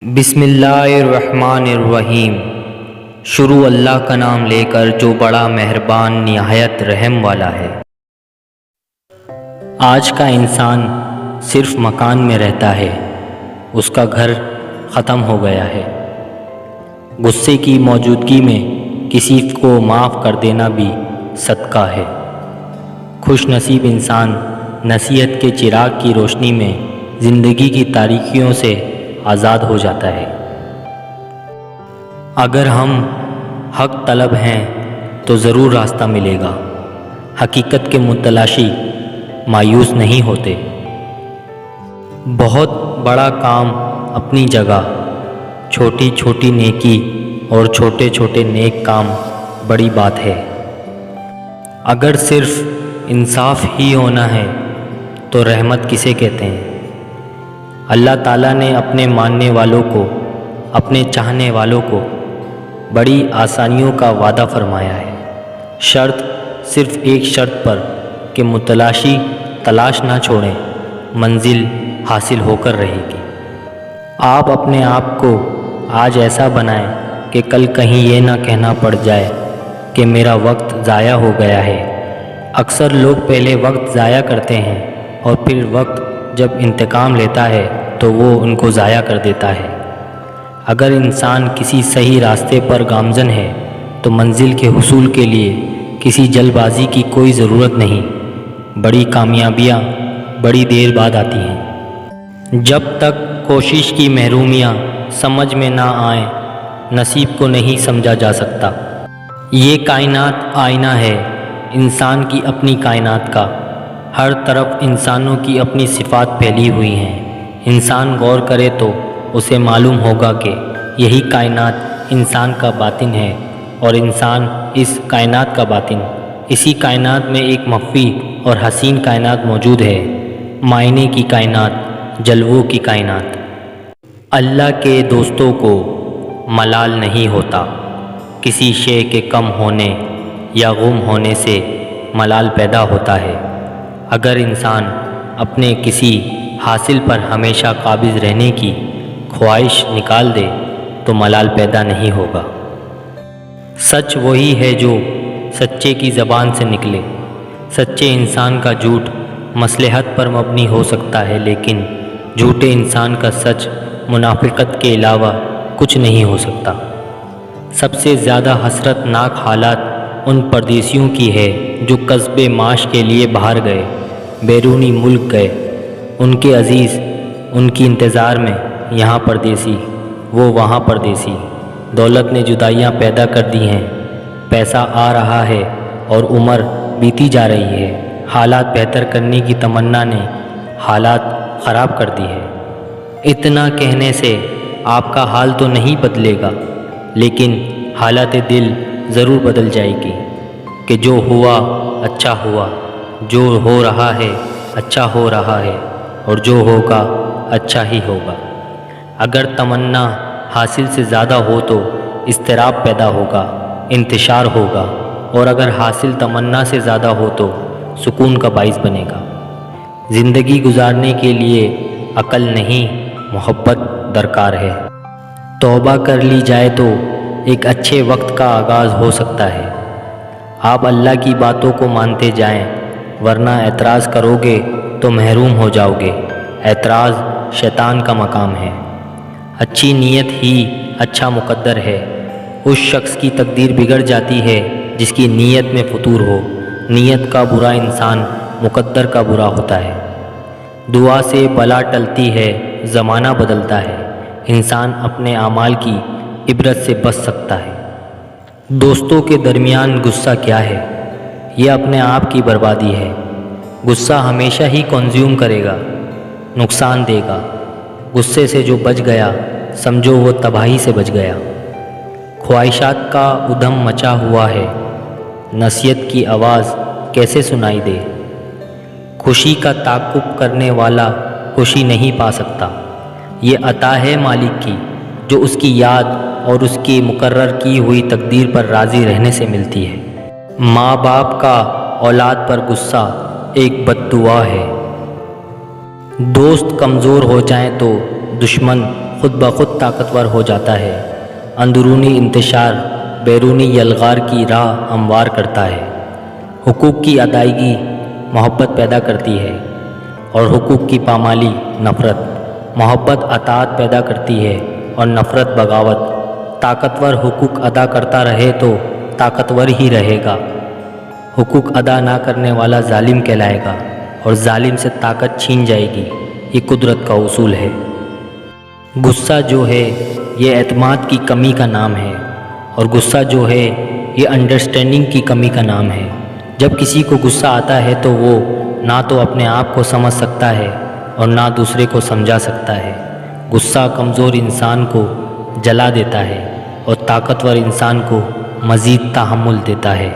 بسم اللہ الرحمن الرحیم۔ شروع اللہ کا نام لے کر جو بڑا مہربان نہایت رحم والا ہے۔ آج کا انسان صرف مکان میں رہتا ہے، اس کا گھر ختم ہو گیا ہے۔ غصے کی موجودگی میں کسی کو معاف کر دینا بھی صدقہ ہے۔ خوش نصیب انسان نصیحت کے چراغ کی روشنی میں زندگی کی تاریکیوں سے آزاد ہو جاتا ہے۔ اگر ہم حق طلب ہیں تو ضرور راستہ ملے گا۔ حقیقت کے متلاشی مایوس نہیں ہوتے۔ بہت بڑا کام اپنی جگہ، چھوٹی چھوٹی نیکی اور چھوٹے چھوٹے نیک کام بڑی بات ہے۔ اگر صرف انصاف ہی ہونا ہے تو رحمت کسے کہتے ہیں؟ اللہ تعالیٰ نے اپنے ماننے والوں کو، اپنے چاہنے والوں کو بڑی آسانیوں کا وعدہ فرمایا ہے۔ شرط صرف ایک شرط پر کہ متلاشی تلاش نہ چھوڑیں، منزل حاصل ہو کر رہے گی۔ آپ اپنے آپ کو آج ایسا بنائیں کہ کل کہیں یہ نہ کہنا پڑ جائے کہ میرا وقت ضائع ہو گیا ہے۔ اکثر لوگ پہلے وقت ضائع کرتے ہیں اور پھر وقت جب انتقام لیتا ہے تو وہ ان کو ضائع کر دیتا ہے۔ اگر انسان کسی صحیح راستے پر گامزن ہے تو منزل کے حصول کے لیے کسی جلد بازی کی کوئی ضرورت نہیں۔ بڑی کامیابیاں بڑی دیر بعد آتی ہیں۔ جب تک کوشش کی محرومیاں سمجھ میں نہ آئیں، نصیب کو نہیں سمجھا جا سکتا۔ یہ کائنات آئینہ ہے انسان کی اپنی کائنات کا۔ ہر طرف انسانوں کی اپنی صفات پھیلی ہوئی ہیں۔ انسان غور کرے تو اسے معلوم ہوگا کہ یہی کائنات انسان کا باطن ہے اور انسان اس کائنات کا باطن۔ اسی کائنات میں ایک مخفی اور حسین کائنات موجود ہے، معائنے کی کائنات، جلووں کی کائنات۔ اللہ کے دوستوں کو ملال نہیں ہوتا۔ کسی شے کے کم ہونے یا گم ہونے سے ملال پیدا ہوتا ہے۔ اگر انسان اپنے کسی حاصل پر ہمیشہ قابض رہنے کی خواہش نکال دے تو ملال پیدا نہیں ہوگا۔ سچ وہی ہے جو سچے کی زبان سے نکلے۔ سچے انسان کا جھوٹ مصلحت پر مبنی ہو سکتا ہے، لیکن جھوٹے انسان کا سچ منافقت کے علاوہ کچھ نہیں ہو سکتا۔ سب سے زیادہ حسرت ناک حالات ان پردیسیوں کی ہے جو کسب معاش کے لیے باہر گئے، بیرونی ملک گئے۔ ان کے عزیز ان کی انتظار میں یہاں پردیسی، وہ وہاں پردیسی۔ دولت نے جدائیاں پیدا کر دی ہیں، پیسہ آ رہا ہے اور عمر بیتی جا رہی ہے۔ حالات بہتر کرنے کی تمنا نے حالات خراب کر دی ہے۔ اتنا کہنے سے آپ کا حال تو نہیں بدلے گا، لیکن حالت دل ضرور بدل جائے گی کہ جو ہوا اچھا ہوا، جو ہو رہا ہے اچھا ہو رہا ہے، اور جو ہوگا اچھا ہی ہوگا۔ اگر تمنا حاصل سے زیادہ ہو تو اضطراب پیدا ہوگا، انتشار ہوگا، اور اگر حاصل تمنا سے زیادہ ہو تو سکون کا باعث بنے گا۔ زندگی گزارنے کے لیے عقل نہیں، محبت درکار ہے۔ توبہ کر لی جائے تو ایک اچھے وقت کا آغاز ہو سکتا ہے۔ آپ اللہ کی باتوں کو مانتے جائیں، ورنہ اعتراض کرو گے تو محروم ہو جاؤ گے۔ اعتراض شیطان کا مقام ہے۔ اچھی نیت ہی اچھا مقدر ہے۔ اس شخص کی تقدیر بگڑ جاتی ہے جس کی نیت میں فطور ہو۔ نیت کا برا انسان مقدر کا برا ہوتا ہے۔ دعا سے بلا ٹلتی ہے، زمانہ بدلتا ہے۔ انسان اپنے اعمال کی عبرت سے بچ سکتا ہے۔ دوستوں کے درمیان غصہ کیا ہے؟ یہ اپنے آپ کی بربادی ہے۔ غصہ ہمیشہ ہی کنزیوم کرے گا، نقصان دے گا۔ غصے سے جو بچ گیا سمجھو وہ تباہی سے بچ گیا۔ خواہشات کا ادھم مچا ہوا ہے، نصیحت کی آواز کیسے سنائی دے؟ خوشی کا تعاقب کرنے والا خوشی نہیں پا سکتا۔ یہ عطا ہے مالک کی جو اس کی یاد اور اس کی مقرر کی ہوئی تقدیر پر راضی رہنے سے ملتی ہے۔ ماں باپ کا اولاد پر غصہ ایک بد دعا ہے۔ دوست کمزور ہو جائیں تو دشمن خود بخود طاقتور ہو جاتا ہے۔ اندرونی انتشار بیرونی یلغار کی راہ ہموار کرتا ہے۔ حقوق کی ادائیگی محبت پیدا کرتی ہے اور حقوق کی پامالی نفرت۔ محبت اطاعت پیدا کرتی ہے اور نفرت بغاوت۔ طاقتور حقوق ادا کرتا رہے تو طاقتور ہی رہے گا۔ حقوق ادا نہ کرنے والا ظالم کہلائے گا اور ظالم سے طاقت چھین جائے گی۔ یہ قدرت کا اصول ہے۔ غصہ جو ہے یہ اعتماد کی کمی کا نام ہے، اور غصہ جو ہے یہ انڈرسٹینڈنگ کی کمی کا نام ہے۔ جب کسی کو غصہ آتا ہے تو وہ نہ تو اپنے آپ کو سمجھ سکتا ہے اور نہ دوسرے کو سمجھا سکتا ہے۔ غصہ کمزور انسان کو جلا دیتا ہے اور طاقتور انسان کو مزید تحمل دیتا ہے۔